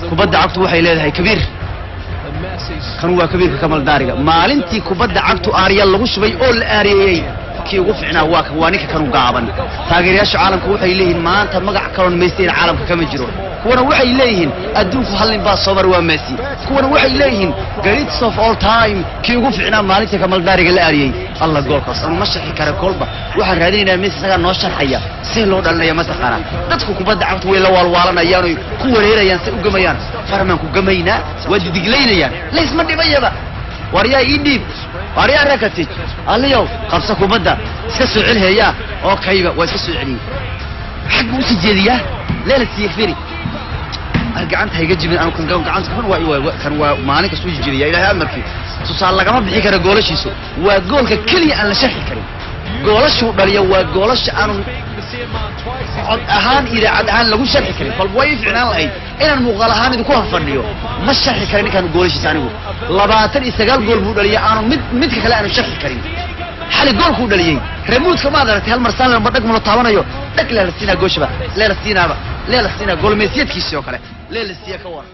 kubadda cagtu waxay leedahay kabiir kan waa kabiirka kamal daariga maalintii kubadda cagtu aariyal lagu shubay oo la aariyay kii ugu fiicnaa waa ninka kanu gaaban taageerayaasha caalamka waxay leeyihiin maanta magac kaloon Messi caalamka kama jiro kuwana waxay leeyihiin adduunku hal nin baa soo mar waa Messi kuwana waxay leeyihiin greatest of all time kii ugu fiicnaa maalintii kamal daariga la aariyay alla goolkaas ama shaxi kara kolba waxaan raadinaynaa Messi isaga noo sharxaya si loo dhalanayo masaqara dadku kubadda cagtu way la walwaalanayaan oo ku wareerayaan si u gamayaan farman ku gamaynaa waa diglaynayaan leesma dhibayaba wariyaa idib wariyaa rakatij aliyow qabsa kubadda iska soo celheeyaa oo kayba waa iska soo celiyay xaq uu sijeediyaa leelasi yafiri argacanta hayga jibin aan kun gacanta kan waa maalinka soo jijiya ilaahay amarkii tusaale lagama bixi karo goolashiisu waa goolka kaliya aan la sharxi karin goolashu dhaliya waa goolasha aan cod ahaan idaacad ahaan lagu sharxi karin bal way fiicnaan lahayd inaan muuqaal ahaan idinku hafadhiyo ma sharxi karin ninkan goolashiisa anigu 29 gool buu dhaliyay aan midka kale aan sharxi karin xali goolku dhaliyay remoodka ma adartay hal mar saalan badhag ma taabanayo dhag leelasiina gooshaba leelasiina gool meesiyadkiisa oo kale leelasiya ka war